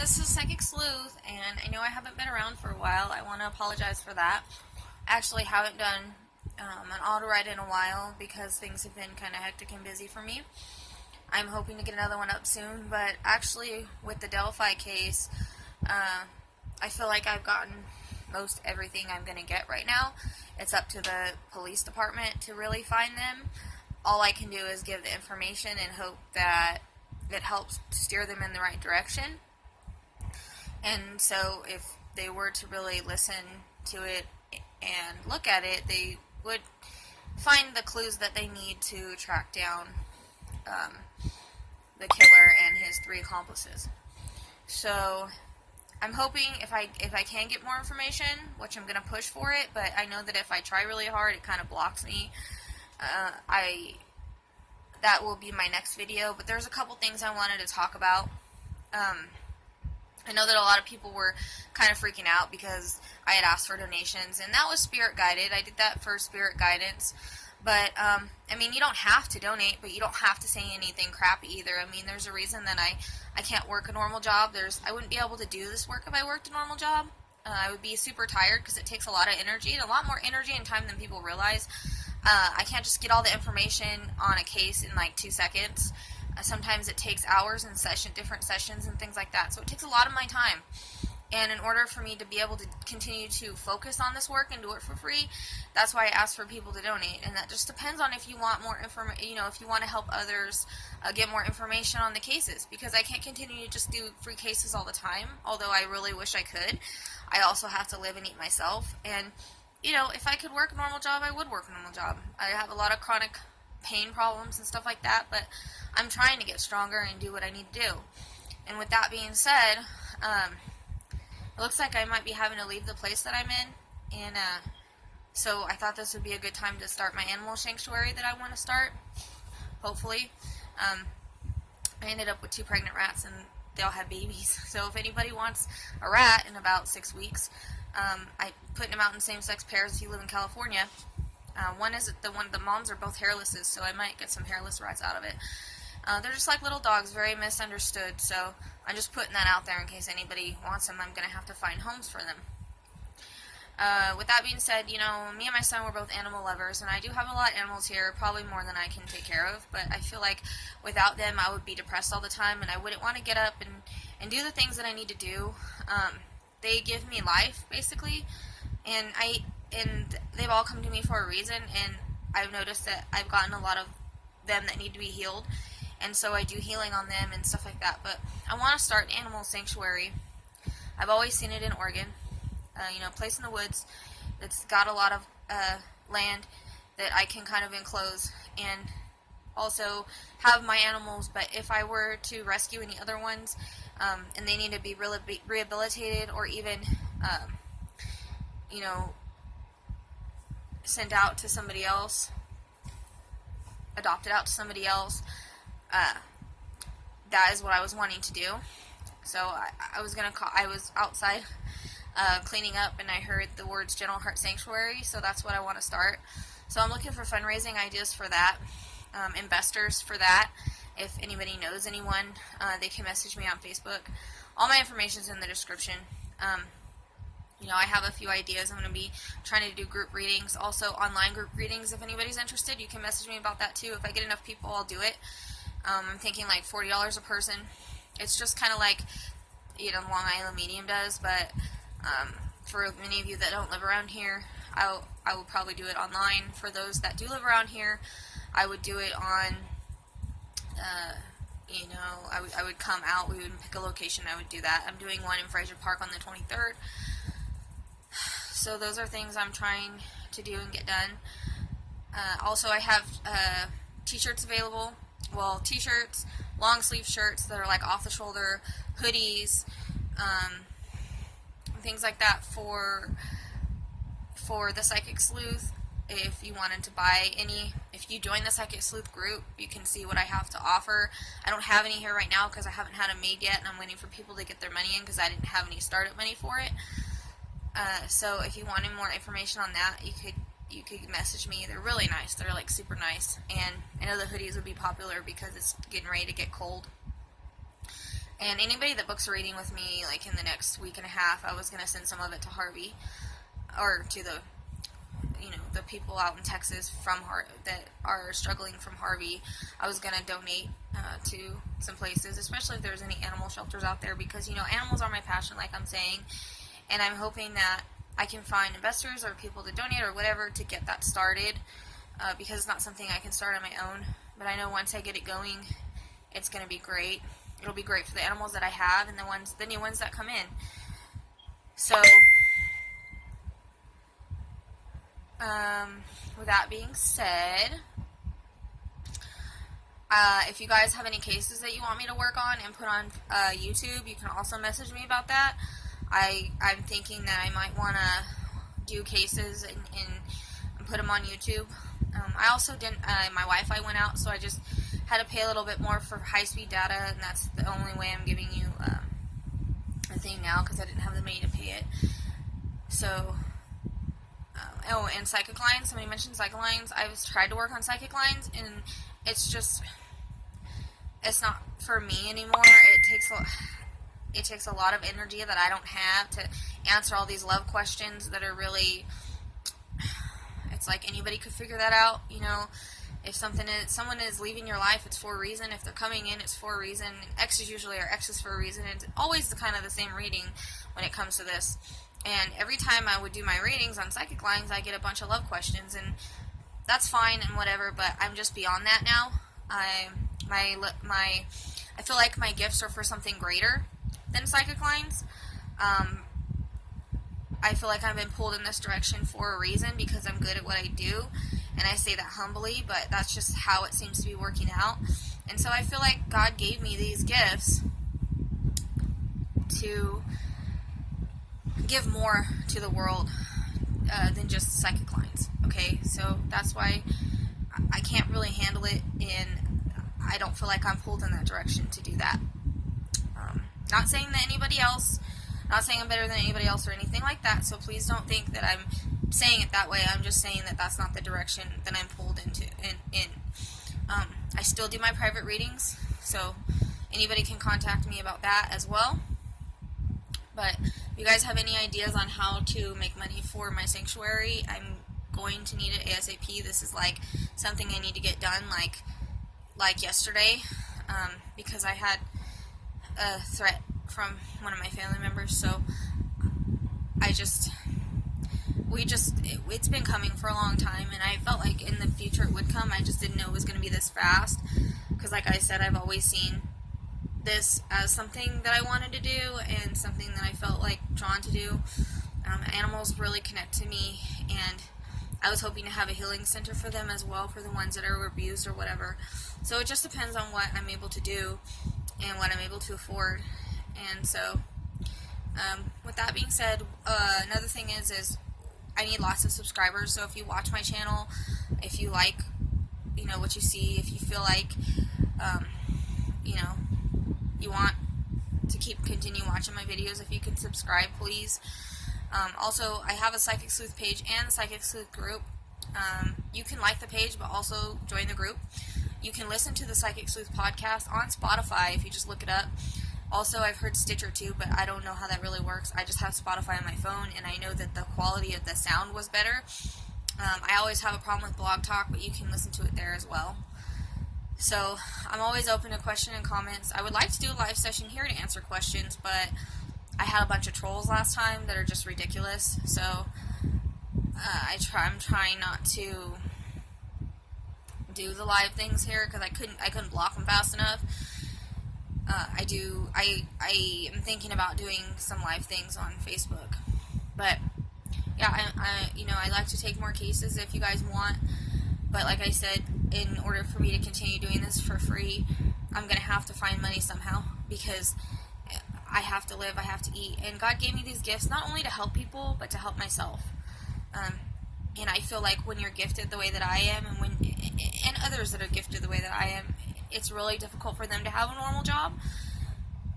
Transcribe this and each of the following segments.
this is Psychic Sleuth, and I know I haven't been around for a while. I want to apologize for that. I actually haven't done an auto write in a while because things have been kind of hectic and busy for me. I'm hoping to get another one up soon, but actually with the Delphi case, I feel like I've gotten most everything I'm going to get right now. It's up to the police department to really find them. All I can do is give the information and hope that it helps steer them in the right direction. And so if they were to really listen to it and look at it, they would find the clues that they need to track down the killer and his 3 accomplices. So I'm hoping if I can get more information, which I'm going to push for it, but I know that if I try really hard, it kind of blocks me. That will be my next video, but there's a couple things I wanted to talk about. I know that a lot of people were kind of freaking out because I had asked for donations, and that was spirit guided. I did that for spirit guidance, but I mean, you don't have to donate, but you don't have to say anything crappy either. I mean, there's a reason that I can't work a normal job. I wouldn't be able to do this work if I worked a normal job. I would be super tired because it takes a lot of energy, and a lot more energy and time than people realize. I can't just get all the information on a case in like 2 seconds. Sometimes it takes hours and different sessions and things like that. So it takes a lot of my time. And in order for me to be able to continue to focus on this work and do it for free, that's why I ask for people to donate. And that just depends on if you want more information, if you want to help others get more information on the cases. Because I can't continue to just do free cases all the time, although I really wish I could. I also have to live and eat myself. And if I could work a normal job, I would work a normal job. I have a lot of chronic pain problems and stuff like that, but I'm trying to get stronger and do what I need to do. And with that being said, it looks like I might be having to leave the place that I'm in, and so I thought this would be a good time to start my animal sanctuary that I want to start, hopefully. I ended up with 2 pregnant rats, and they all had babies, so if anybody wants a rat in about 6 weeks, I putting them out in same-sex pairs if you live in California. The moms are both hairlesses, so I might get some hairless rats out of it. They're just like little dogs, very misunderstood, so I'm just putting that out there in case anybody wants them. I'm going to have to find homes for them. With that being said, me and my son were both animal lovers, and I do have a lot of animals here, probably more than I can take care of, but I feel like without them I would be depressed all the time, and I wouldn't want to get up and do the things that I need to do. They give me life, basically, and they've all come to me for a reason, and I've noticed that I've gotten a lot of them that need to be healed, and so I do healing on them and stuff like that. But I want to start an animal sanctuary. I've always seen it in Oregon, place in the woods that's got a lot of land that I can kind of enclose and also have my animals. But if I were to rescue any other ones, and they need to be rehabilitated or even sent out to somebody else, adopted out to somebody else, that is what I was wanting to do. So I was outside cleaning up, and I heard the words Gentle Heart Sanctuary, so that's what I want to start. So I'm looking for fundraising ideas for that, investors for that. If anybody knows anyone, they can message me on Facebook. All my information is in the description. I have a few ideas. I'm going to be trying to do group readings, also online group readings. If anybody's interested, you can message me about that too. If I get enough people, I'll do it. I'm thinking like $40 a person. It's just kind of like, Long Island Medium does, but for many of you that don't live around here, I will probably do it online. For those that do live around here, I would do it on, I would come out, we would pick a location, I would do that. I'm doing one in Fraser Park on the 23rd. So those are things I'm trying to do and get done. Also, I have t-shirts available. Well, t-shirts, long sleeve shirts that are like off the shoulder, hoodies, things like that for the Psychic Sleuth. If you wanted to buy any, if you join the Psychic Sleuth group, you can see what I have to offer. I don't have any here right now because I haven't had them made yet, and I'm waiting for people to get their money in because I didn't have any startup money for it. So if you wanted more information on that, you could message me. They're really nice. They're like super nice. And I know the hoodies would be popular because it's getting ready to get cold. And anybody that books a reading with me, like in the next week and a half, I was going to send some of it to Harvey, or to the, the people out in Texas that are struggling from Harvey. I was going to donate to some places, especially if there's any animal shelters out there, because, animals are my passion, like I'm saying, and I'm hoping that I can find investors or people to donate or whatever to get that started, because it's not something I can start on my own, but I know once I get it going, it's going to be great. It'll be great for the animals that I have and the new ones that come in. So, with that being said, if you guys have any cases that you want me to work on and put on YouTube, you can also message me about that. I'm thinking that I might want to do cases and put them on YouTube. I also didn't, my Wi-Fi went out, so I just had to pay a little bit more for high-speed data, and that's the only way I'm giving you a thing now, because I didn't have the money to pay it. So, and psychic lines, somebody mentioned psychic lines. I've tried to work on psychic lines, and it's not for me anymore. It takes a lot of energy that I don't have to answer all these love questions that are really, it's like anybody could figure that out, If someone is leaving your life, it's for a reason. If they're coming in, it's for a reason. Exes usually are exes for a reason. It's always kind of the same reading when it comes to this. And every time I would do my readings on psychic lines, I get a bunch of love questions, and that's fine and whatever. But I'm just beyond that now. I feel like my gifts are for something greater than psychic lines. I feel like I've been pulled in this direction for a reason, because I'm good at what I do, and I say that humbly, but that's just how it seems to be working out. And so I feel like God gave me these gifts to give more to the world than just psychic lines, okay? So that's why I can't really handle it, and I don't feel like I'm pulled in that direction to do that. Not saying that anybody else, not saying I'm better than anybody else or anything like that, so please don't think that I'm saying it that way. I'm just saying that that's not the direction that I'm pulled into. I still do my private readings, so anybody can contact me about that as well. But if you guys have any ideas on how to make money for my sanctuary, I'm going to need it ASAP. This is like something I need to get done like yesterday, because I had a threat from one of my family members, so it's been coming for a long time, and I felt like in the future it would come. I just didn't know it was going to be this fast, because like I said, I've always seen this as something that I wanted to do, and something that I felt like drawn to do. Animals really connect to me, and I was hoping to have a healing center for them as well, for the ones that are abused or whatever. So it just depends on what I'm able to do and what I'm able to afford. And so, with that being said, another thing is I need lots of subscribers. So if you watch my channel, if you like, what you see, if you feel like, you want to continue watching my videos, if you can subscribe, please. Also, I have a Psychic Sleuth page and a Psychic Sleuth group. You can like the page, but also join the group. You can listen to the Psychic Sleuth podcast on Spotify if you just look it up. Also, I've heard Stitcher too, but I don't know how that really works. I just have Spotify on my phone, and I know that the quality of the sound was better. I always have a problem with Blog Talk, but you can listen to it there as well. So, I'm always open to questions and comments. I would like to do a live session here to answer questions, but I had a bunch of trolls last time that are just ridiculous. So, I'm trying not to do the live things here, because I couldn't block them fast enough. I am thinking about doing some live things on Facebook, but yeah, I like to take more cases if you guys want, but like I said, in order for me to continue doing this for free, I'm gonna have to find money somehow, because I have to live, I have to eat, and God gave me these gifts not only to help people, but to help myself. And I feel like when you're gifted the way that I am, and others that are gifted the way that I am, it's really difficult for them to have a normal job,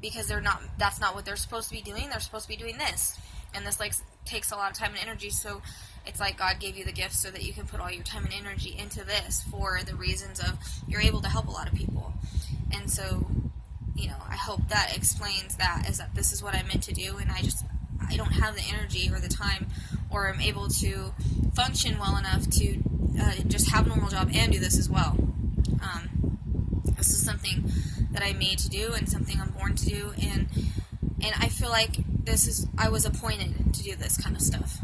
because that's not what they're supposed to be doing. They're supposed to be doing this, and this takes a lot of time and energy. So it's like God gave you the gift so that you can put all your time and energy into this for the reasons of you're able to help a lot of people. And so I hope that explains that, is that this is what I'm meant to do, and I don't have the energy or the time, or I'm able to function well enough to just have a normal job and do this as well. This is something that I made to do, and something I'm born to do, and I feel like I was appointed to do this kind of stuff.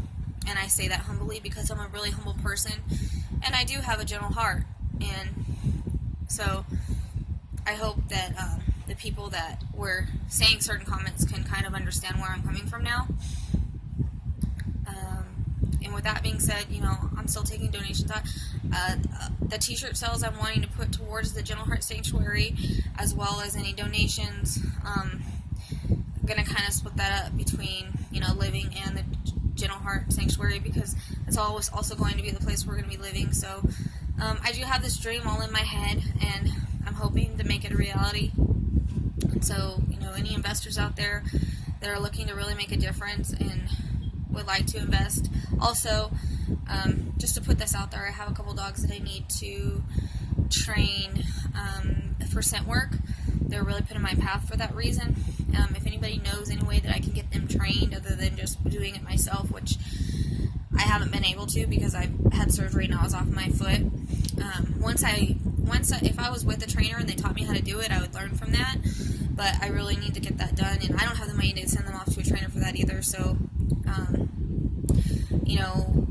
And I say that humbly because I'm a really humble person, and I do have a gentle heart. And so I hope that the people that were saying certain comments can kind of understand where I'm coming from now. And with that being said, I'm still taking donations. The t-shirt sales I'm wanting to put towards the Gentle Heart Sanctuary, as well as any donations. I'm going to kind of split that up between, living and the Gentle Heart Sanctuary, because it's always also going to be the place we're going to be living. So I do have this dream all in my head, and I'm hoping to make it a reality. And so, any investors out there that are looking to really make a difference and would like to invest. Also, just to put this out there, I have a couple dogs that I need to train for scent work. They're really put in my path for that reason. If anybody knows any way that I can get them trained other than just doing it myself, which I haven't been able to because I had surgery and I was off my foot. If I was with a trainer and they taught me how to do it, I would learn from that. But I really need to get that done, and I don't have the money to send them off to a trainer for that either. So,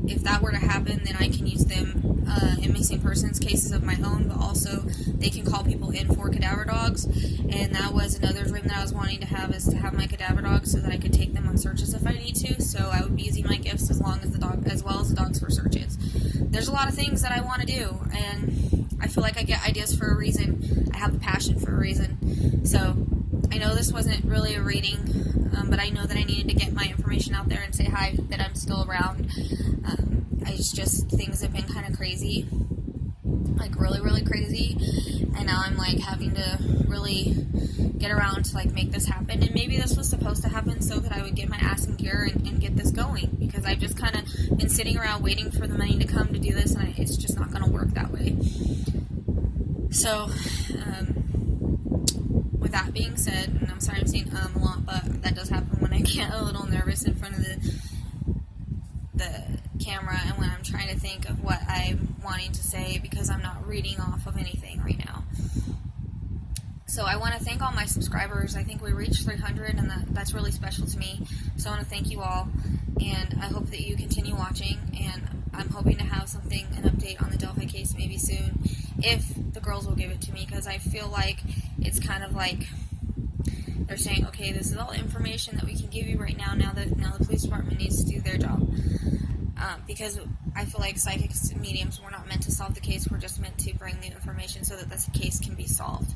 if that were to happen, then I can use them in missing persons cases of my own, but also they can call people in for cadaver dogs. And that was another dream that I was wanting to have, is to have my cadaver dogs so that I could take them on searches if I need to. So I would be using my gifts as well as the dogs for searches. There's a lot of things that I want to do, and I feel like I get ideas for a reason. I have the passion for a reason. So I know this wasn't really a reading, but I know that I needed to get my information out there and say hi, that I'm still around. Things have been kind of crazy, like really, really crazy, and now I'm like having to really get around to like make this happen. And maybe this was supposed to happen so that I would get my ass in gear and get this going, because I've just kind of been sitting around waiting for the money to come to do this, and it's just not going to work that way. So, with that being said, and I'm sorry I'm saying a lot, but that does happen when I get a little nervous in front of the camera and when I'm trying to think of what I'm wanting to say, because I'm not reading off of anything right now. So I want to thank all my subscribers. I think we reached 300, and that's really special to me. So I want to thank you all, and I hope that you continue watching, and I'm hoping to have an update on the Delphi case maybe soon, if the girls will give it to me, because I feel like it's kind of like they're saying, okay, this is all the information that we can give you right now. Now the police department needs to do their job. Because I feel like psychics and mediums, we're not meant to solve the case, we're just meant to bring the information so that this case can be solved.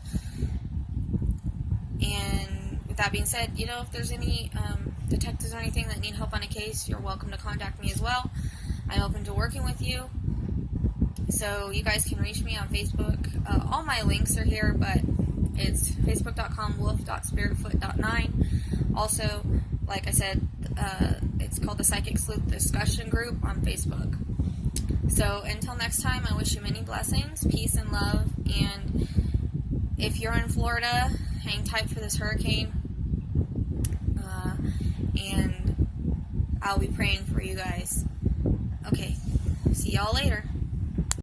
And with that being said, if there's any detectives or anything that need help on a case, you're welcome to contact me as well. I'm open to working with you. So you guys can reach me on Facebook. All my links are here, but it's facebook.com/wolf.spiritfoot.9. Also, like I said, it's called the Psychic Sleuth Discussion Group on Facebook. So until next time, I wish you many blessings, peace, and love. And if you're in Florida, hang tight for this hurricane. And I'll be praying for you guys. Okay, see y'all later.